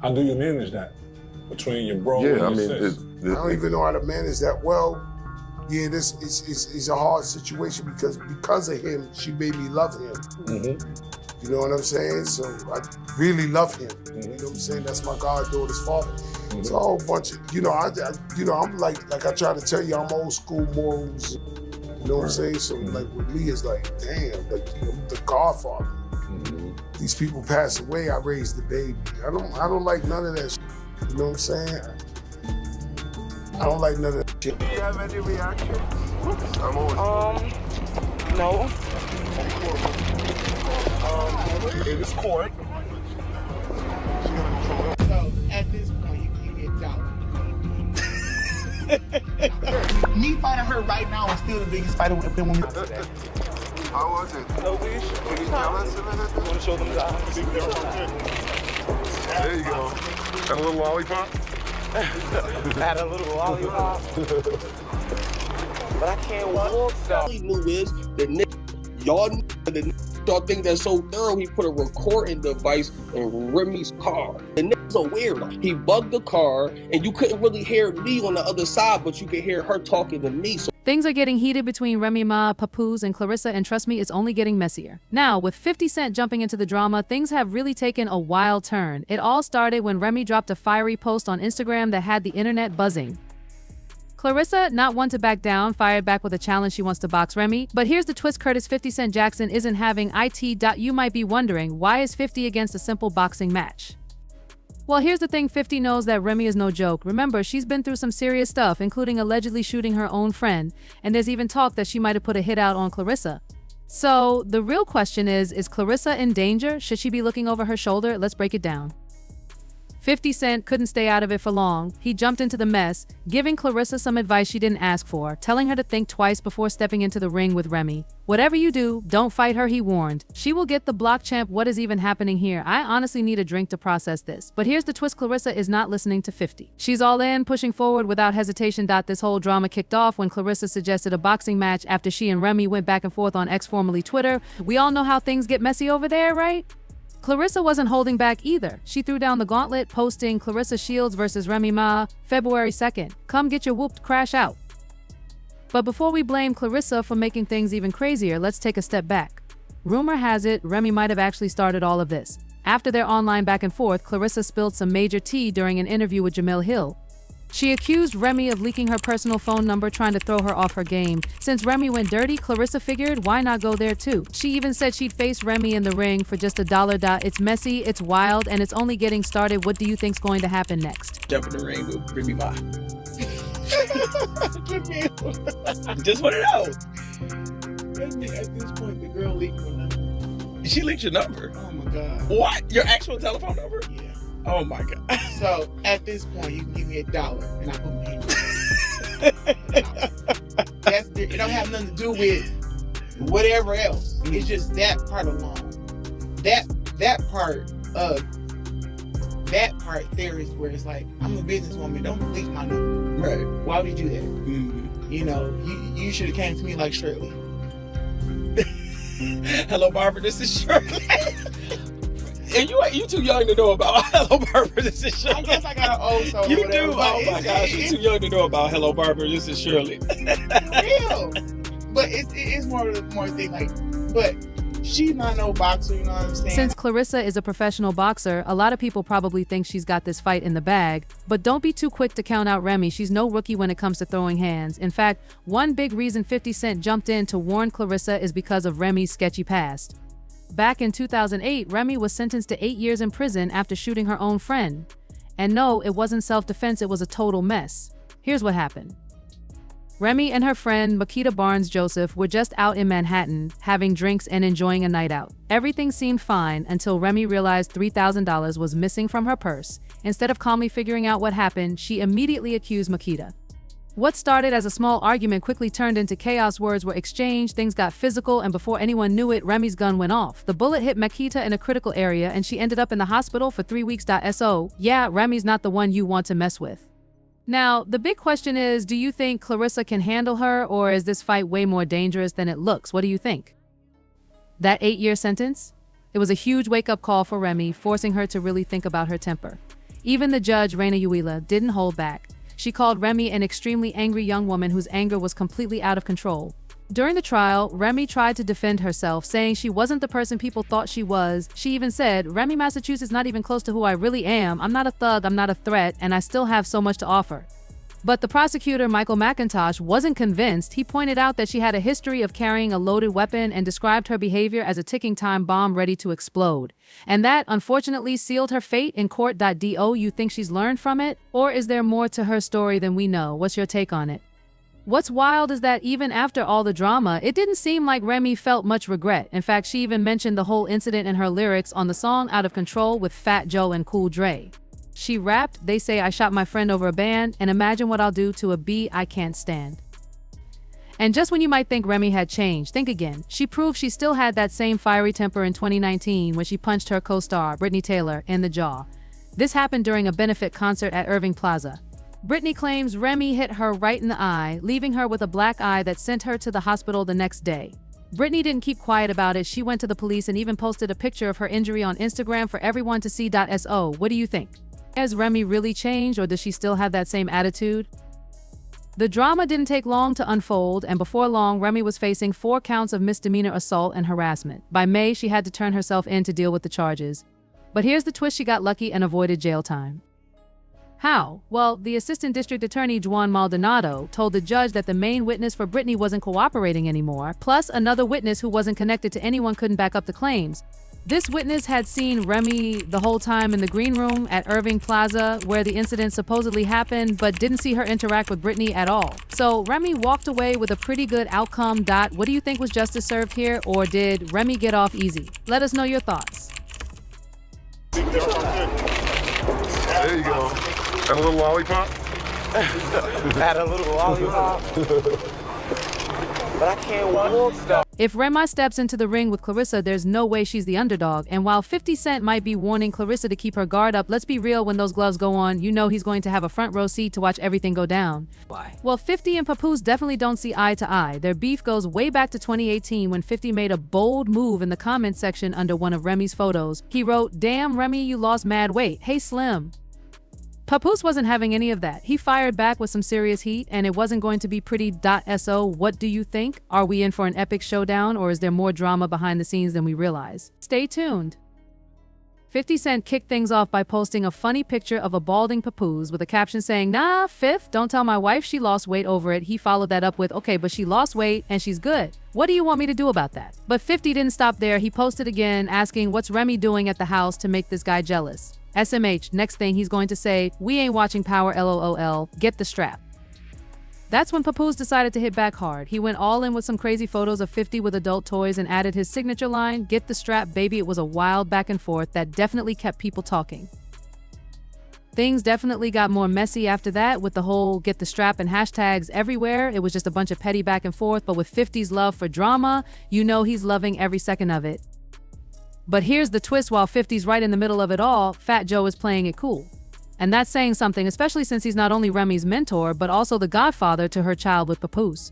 How do you manage that between your bro and your sis? I don't even know how to manage that well. Yeah, this is a hard situation because of him, she made me love him. You know what I'm saying? So I really love him. You know what I'm saying? That's my goddaughter's father. It's a whole bunch of, I'm like I try to tell you, I'm old school morals. You know what I'm saying? So like with me, it's like, damn, like I'm the godfather. These people pass away, I raised the baby. I don't like none of that shit. You know what I'm saying? I don't like none of that shit. Do you have any reaction? No. It is court. So at this point, you get $1. Me fighting her right now is still the biggest fight with women today. How was it? No, we Were you jealous of anything? want to show them the eyes. There you go. And a little lollipop? Had a little lollipop. But I can't walk though. All he knew is the y'all think that's so thorough, he put a recording device in Remy's car. The nigga's a weirdo. He bugged the car, and you couldn't really hear me on the other side, but you could hear her talking to me. So things are getting heated between Remy Ma, Papoose, and Claressa, and trust me, it's only getting messier. Now, with 50 Cent jumping into the drama, things have really taken a wild turn. It all started when Remy dropped a fiery post on Instagram that had the internet buzzing. Claressa, not one to back down, fired back with a challenge she wants to box Remy. But here's the twist, Curtis. 50 Cent Jackson isn't having it. You might be wondering, why is 50 against a simple boxing match? Well, here's the thing, 50 knows that Remy is no joke. Remember, she's been through some serious stuff, including allegedly shooting her own friend, and there's even talk that she might have put a hit out on Claressa. So, the real question is Claressa in danger? Should she be looking over her shoulder? Let's break it down. 50 Cent couldn't stay out of it for long. He jumped into the mess, giving Claressa some advice she didn't ask for, telling her to think twice before stepping into the ring with Remy. Whatever you do, don't fight her, he warned. She will get the block champ. What is even happening here? I honestly need a drink to process this. But here's the twist, Claressa is not listening to 50. She's all in, pushing forward without hesitation. This whole drama kicked off when Claressa suggested a boxing match after she and Remy went back and forth on X, formerly Twitter. We all know how things get messy over there, right? Claressa wasn't holding back either. She threw down the gauntlet, posting Claressa Shields versus Remy Ma, February 2nd. Come get your whooped, crash out. But before we blame Claressa for making things even crazier, let's take a step back. Rumor has it, Remy might have actually started all of this. After their online back and forth, Claressa spilled some major tea during an interview with Jamil Hill. She accused Remy of leaking her personal phone number, trying to throw her off her game. Since Remy went dirty, Claressa figured, why not go there too? She even said she'd face Remy in the ring for just $1. It's messy, it's wild, and it's only getting started. What do you think's going to happen next? jump in the ring with Remy Ma. Just want to know. At this point, the girl leaked my number. She leaked your number. Oh my God. What? Your actual telephone number? Yeah. Oh my God. So at this point, you can give me $1 and I put my hand it don't have nothing to do with whatever else. It's just that part alone. That part there is where it's like, I'm a businesswoman. Don't leak my number. Right. Why would you do that? You know, you should have came to me like Shirley. Hello, Barbara. This is Shirley. And you too young to know about Hello Barbara, this is Shirley. I guess I got an old soul. You whatever, do? Oh my gosh, you're too young to know about Hello Barbara, this is Shirley. Real. But it's more thing like, but she's not no boxer, you know what I'm saying? Since Claressa is a professional boxer, a lot of people probably think she's got this fight in the bag. But don't be too quick to count out Remy. She's no rookie when it comes to throwing hands. In fact, one big reason 50 Cent jumped in to warn Claressa is because of Remy's sketchy past. Back in 2008, Remy was sentenced to 8 years in prison after shooting her own friend. And no, it wasn't self-defense, it was a total mess. Here's what happened. Remy and her friend, Makita Barnes-Joseph, were just out in Manhattan, having drinks and enjoying a night out. Everything seemed fine until Remy realized $3,000 was missing from her purse. Instead of calmly figuring out what happened, she immediately accused Makita. What started as a small argument quickly turned into chaos. Words were exchanged, things got physical, and before anyone knew it, Remy's gun went off. The bullet hit Makita in a critical area, and she ended up in the hospital for 3 weeks. So, yeah, Remy's not the one you want to mess with. Now, the big question is, do you think Claressa can handle her, or is this fight way more dangerous than it looks? What do you think? That 8-year sentence? It was a huge wake-up call for Remy, forcing her to really think about her temper. Even the judge, Reina Uila, didn't hold back. She called Remy an extremely angry young woman whose anger was completely out of control. During the trial, Remy tried to defend herself, saying she wasn't the person people thought she was. She even said, "Remy, Massachusetts, not even close to who I really am. I'm not a thug, I'm not a threat, and I still have so much to offer." But the prosecutor, Michael McIntosh, wasn't convinced. He pointed out that she had a history of carrying a loaded weapon and described her behavior as a ticking time bomb ready to explode. And that, unfortunately, sealed her fate in court. Do you think she's learned from it? Or is there more to her story than we know? What's your take on it? What's wild is that even after all the drama, it didn't seem like Remy felt much regret. In fact, she even mentioned the whole incident in her lyrics on the song Out of Control with Fat Joe and Cool Dre. She rapped, "They say I shot my friend over a band, and imagine what I'll do to a B I can't stand." And just when you might think Remy had changed, think again. She proved she still had that same fiery temper in 2019 when she punched her co-star, Brittany Taylor, in the jaw. This happened during a benefit concert at Irving Plaza. Brittany claims Remy hit her right in the eye, leaving her with a black eye that sent her to the hospital the next day. Brittany didn't keep quiet about it. She went to the police and even posted a picture of her injury on Instagram for everyone to see. So, what do you think? Has Remy really changed, or does she still have that same attitude? The drama didn't take long to unfold, and before long, Remy was facing 4 counts of misdemeanor assault and harassment. By May, she had to turn herself in to deal with the charges. But here's the twist: she got lucky and avoided jail time. How? Well, the assistant district attorney, Juan Maldonado, told the judge that the main witness for Brittany wasn't cooperating anymore, plus another witness who wasn't connected to anyone couldn't back up the claims. This witness had seen Remy the whole time in the green room at Irving Plaza, where the incident supposedly happened, but didn't see her interact with Brittany at all. So Remy walked away with a pretty good outcome. What do you think was justice served here, or did Remy get off easy? Let us know your thoughts. There you go. And a little lollipop? Had a little lollipop. But I can't walk though. If Remy steps into the ring with Claressa, there's no way she's the underdog. And while 50 Cent might be warning Claressa to keep her guard up, let's be real, when those gloves go on, you know he's going to have a front row seat to watch everything go down. Why? Well, 50 and Papoose definitely don't see eye to eye. Their beef goes way back to 2018 when 50 made a bold move in the comment section under one of Remy's photos. He wrote, "Damn, Remy, you lost mad weight. Hey, Slim." Papoose wasn't having any of that. He fired back with some serious heat, and it wasn't going to be pretty. So, what do you think? Are we in for an epic showdown, or is there more drama behind the scenes than we realize? Stay tuned. 50 Cent kicked things off by posting a funny picture of a balding Papoose with a caption saying, "Nah, Fifth, don't tell my wife she lost weight over it." He followed that up with, "Okay, but she lost weight and she's good. What do you want me to do about that?" But 50 didn't stop there. He posted again asking, "What's Remy doing at the house to make this guy jealous?" SMH, next thing he's going to say, "We ain't watching Power, LOL, get the strap." That's when Papoose decided to hit back hard. He went all in with some crazy photos of 50 with adult toys and added his signature line, "Get the strap, baby." It was a wild back and forth that definitely kept people talking. Things definitely got more messy after that with the whole "get the strap" and hashtags everywhere. It was just a bunch of petty back and forth, but with 50's love for drama, you know he's loving every second of it. But here's the twist: while 50's right in the middle of it all, Fat Joe is playing it cool. And that's saying something, especially since he's not only Remy's mentor, but also the godfather to her child with Papoose.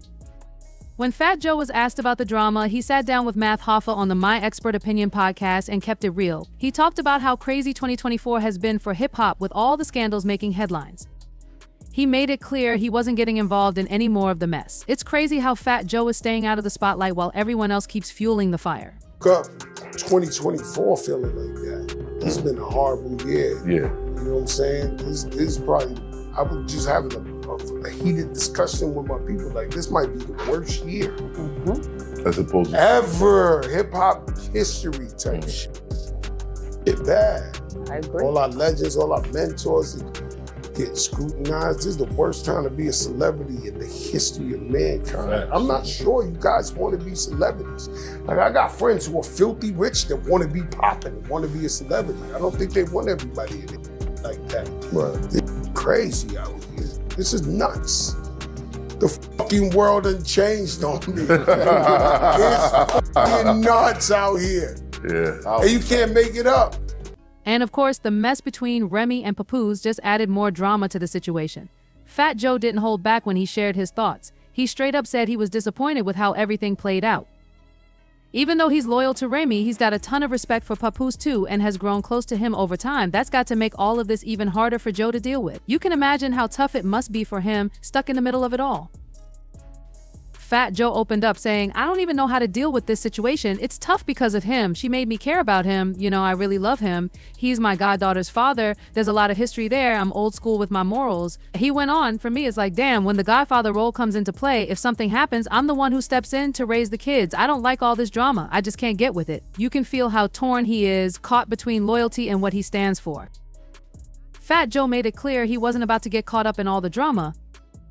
When Fat Joe was asked about the drama, he sat down with Math Hoffa on the My Expert Opinion podcast and kept it real. He talked about how crazy 2024 has been for hip-hop with all the scandals making headlines. He made it clear he wasn't getting involved in any more of the mess. It's crazy how Fat Joe is staying out of the spotlight while everyone else keeps fueling the fire. 2024 feeling like that. It's been a horrible year. Yeah. You know what I'm saying? This is probably, I was just having a heated discussion with my people, like this might be the worst year. As opposed to ever hip-hop history type shit. It's bad. I agree. All our legends, all our mentors getting scrutinized. This is the worst time to be a celebrity in the history of mankind. Facts. I'm not sure you guys want to be celebrities. Like, I got friends who are filthy rich that want to be popping and want to be a celebrity. I don't think they want everybody in it like that. Right. It's crazy out here. This is nuts. The fucking world done changed on me. It's fucking nuts out here. yeah. And you can't make it up. And of course, the mess between Remy and Papoose just added more drama to the situation. Fat Joe didn't hold back when he shared his thoughts. He straight up said he was disappointed with how everything played out. Even though he's loyal to Remy, he's got a ton of respect for Papoose too and has grown close to him over time. That's got to make all of this even harder for Joe to deal with. You can imagine how tough it must be for him, stuck in the middle of it all. Fat Joe opened up saying, I don't even know how to deal with this situation. It's tough because of him. She made me care about him. You know, I really love him. He's my goddaughter's father. There's a lot of history there. I'm old school with my morals. He went on, for me, it's like, damn, when the godfather role comes into play, if something happens, I'm the one who steps in to raise the kids. I don't like all this drama. I just can't get with it. You can feel how torn he is, caught between loyalty and what he stands for. Fat Joe made it clear he wasn't about to get caught up in all the drama.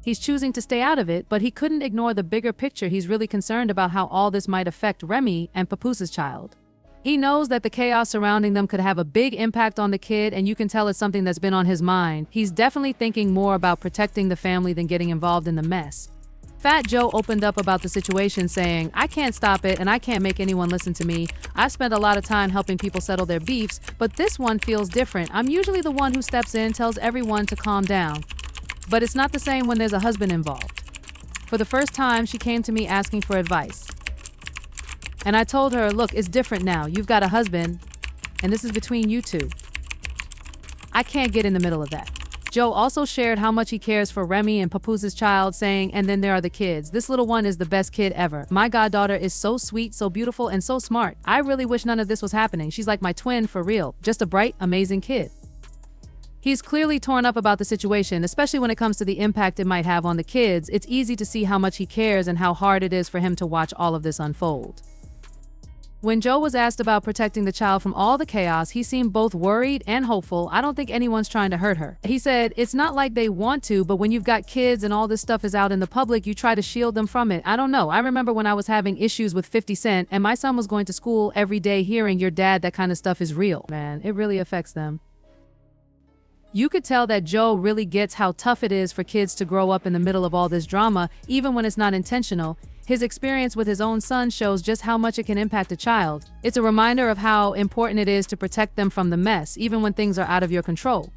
He's choosing to stay out of it, but he couldn't ignore the bigger picture. He's really concerned about how all this might affect Remy and Papoose's child. He knows that the chaos surrounding them could have a big impact on the kid, and you can tell it's something that's been on his mind. He's definitely thinking more about protecting the family than getting involved in the mess. Fat Joe opened up about the situation saying, I can't stop it and I can't make anyone listen to me. I've spent a lot of time helping people settle their beefs, but this one feels different. I'm usually the one who steps in, tells everyone to calm down. But it's not the same when there's a husband involved. For the first time, she came to me asking for advice. And I told her, look, it's different now. You've got a husband, and this is between you two. I can't get in the middle of that. Joe also shared how much he cares for Remy and Papoose's child, saying, and then there are the kids. This little one is the best kid ever. My goddaughter is so sweet, so beautiful, and so smart. I really wish none of this was happening. She's like my twin for real. Just a bright, amazing kid. He's clearly torn up about the situation, especially when it comes to the impact it might have on the kids. It's easy to see how much he cares and how hard it is for him to watch all of this unfold. When Joe was asked about protecting the child from all the chaos, he seemed both worried and hopeful. I don't think anyone's trying to hurt her. He said, it's not like they want to, but when you've got kids and all this stuff is out in the public, you try to shield them from it. I don't know. I remember when I was having issues with 50 Cent and my son was going to school every day hearing your dad, that kind of stuff is real. Man, it really affects them. You could tell that Joe really gets how tough it is for kids to grow up in the middle of all this drama, even when it's not intentional. His experience with his own son shows just how much it can impact a child. It's a reminder of how important it is to protect them from the mess, even when things are out of your control.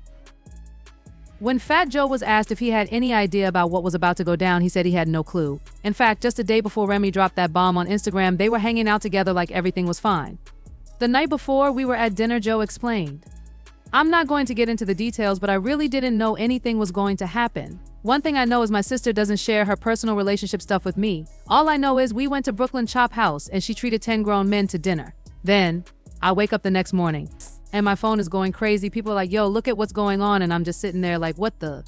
When Fat Joe was asked if he had any idea about what was about to go down, he said he had no clue. In fact, just a day before Remy dropped that bomb on Instagram, they were hanging out together like everything was fine. The night before we were at dinner, Joe explained, I'm not going to get into the details, but I really didn't know anything was going to happen. One thing I know is my sister doesn't share her personal relationship stuff with me. All I know is we went to Brooklyn Chop House and she treated 10 grown men to dinner. Then, I wake up the next morning and my phone is going crazy. People are like, yo, look at what's going on, and I'm just sitting there like, what the?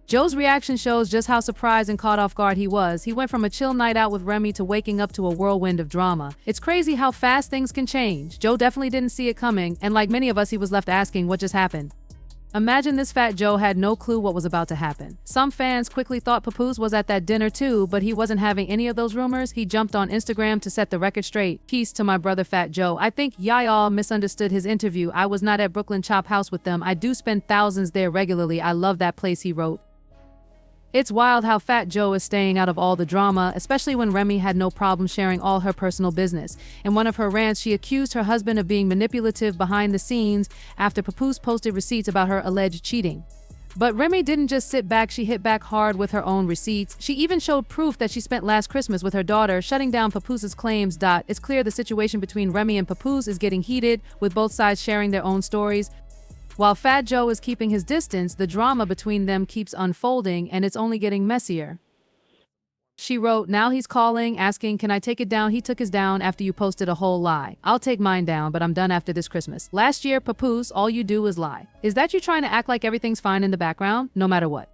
Joe's reaction shows just how surprised and caught off guard he was. He went from a chill night out with Remy to waking up to a whirlwind of drama. It's crazy how fast things can change. Joe definitely didn't see it coming, and like many of us, he was left asking what just happened. Imagine this Fat Joe had no clue what was about to happen. Some fans quickly thought Papoose was at that dinner too, but he wasn't having any of those rumors. He jumped on Instagram to set the record straight. Peace to my brother Fat Joe. I think y'all misunderstood his interview. I was not at Brooklyn Chop House with them. I do spend thousands there regularly. I love that place, he wrote. It's wild how Fat Joe is staying out of all the drama, especially when Remy had no problem sharing all her personal business. In one of her rants, she accused her husband of being manipulative behind the scenes after Papoose posted receipts about her alleged cheating. But Remy didn't just sit back, she hit back hard with her own receipts. She even showed proof that she spent last Christmas with her daughter, shutting down Papoose's claims. It's clear the situation between Remy and Papoose is getting heated, with both sides sharing their own stories. While Fat Joe is keeping his distance, the drama between them keeps unfolding, and it's only getting messier. She wrote, now he's calling, asking, can I take it down? He took his down after you posted a whole lie. I'll take mine down, but I'm done after this Christmas. Last year, Papoose, all you do is lie. Is that you trying to act like everything's fine in the background, no matter what?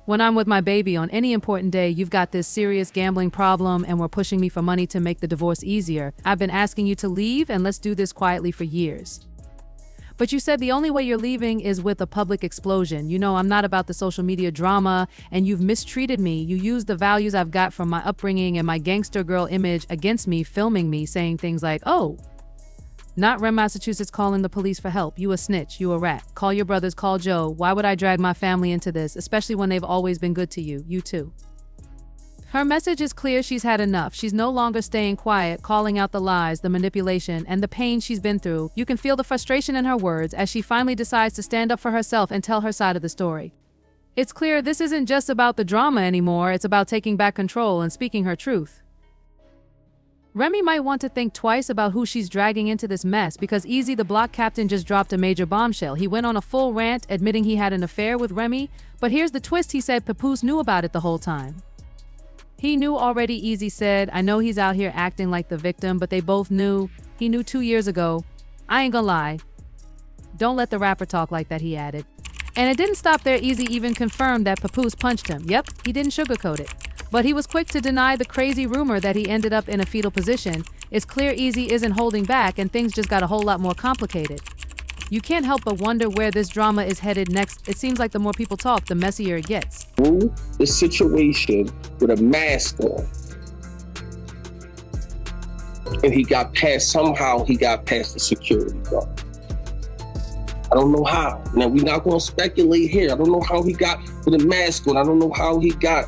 When I'm with my baby on any important day, you've got this serious gambling problem and we're pushing me for money to make the divorce easier. I've been asking you to leave and let's do this quietly for years. But you said the only way you're leaving is with a public explosion. You know, I'm not about the social media drama, and you've mistreated me. You used the values I've got from my upbringing and my gangster girl image against me, filming me, saying things like, oh, not Rem, Massachusetts calling the police for help. You a snitch, you a rat. Call your brothers, call Joe. Why would I drag my family into this, especially when they've always been good to you? You too. Her message is clear. She's had enough. She's no longer staying quiet, calling out the lies, the manipulation, and the pain she's been through. You can feel the frustration in her words as she finally decides to stand up for herself and tell her side of the story. It's clear this isn't just about the drama anymore. It's about taking back control and speaking her truth. Remy might want to think twice about who she's dragging into this mess because Easy the block captain just dropped a major bombshell. He went on a full rant admitting he had an affair with Remy, but here's the twist: he said Papoose knew about it the whole time. He knew already, Easy said. I know he's out here acting like the victim, but they both knew. He knew 2 years ago. I ain't gonna lie. Don't let the rapper talk like that, he added. And it didn't stop there. Easy even confirmed that Papoose punched him. Yep, he didn't sugarcoat it. But he was quick to deny the crazy rumor that he ended up in a fetal position. It's clear Easy isn't holding back and things just got a whole lot more complicated. You can't help but wonder where this drama is headed next. It seems like the more people talk, the messier it gets. Through the situation with a mask on. And somehow he got past the security guard. I don't know how. Now, we're not going to speculate here. I don't know how he got with a mask on. I don't know how he got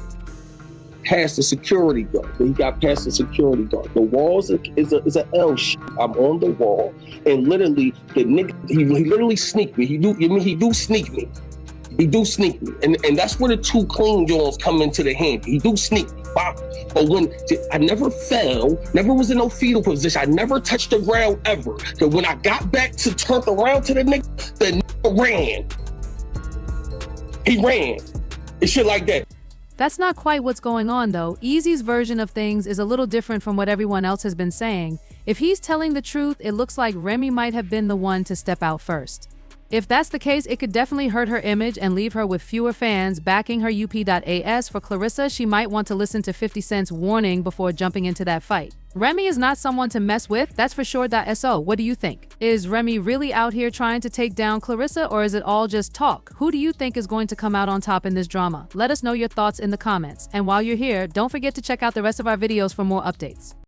past the security guard. But he got past the security guard. The wall is a L shape. I'm on the wall, and literally the nigga, he literally sneaked me. He do sneak me. He do sneak me, and that's where the two clean joints come into the hand. He do sneak me. Bop. But when I never fell, never was in no fetal position. I never touched the ground ever. So when I got back to turn around to the nigga ran. He ran. And shit like that. That's not quite what's going on, though. Easy's version of things is a little different from what everyone else has been saying. If he's telling the truth, it looks like Remy might have been the one to step out first. If that's the case, it could definitely hurt her image and leave her with fewer fans backing her up.as. For Claressa, she might want to listen to 50 Cent's warning before jumping into that fight. Remy is not someone to mess with, that's for sure. So, what do you think? Is Remy really out here trying to take down Claressa, or is it all just talk? Who do you think is going to come out on top in this drama? Let us know your thoughts in the comments. And while you're here, don't forget to check out the rest of our videos for more updates.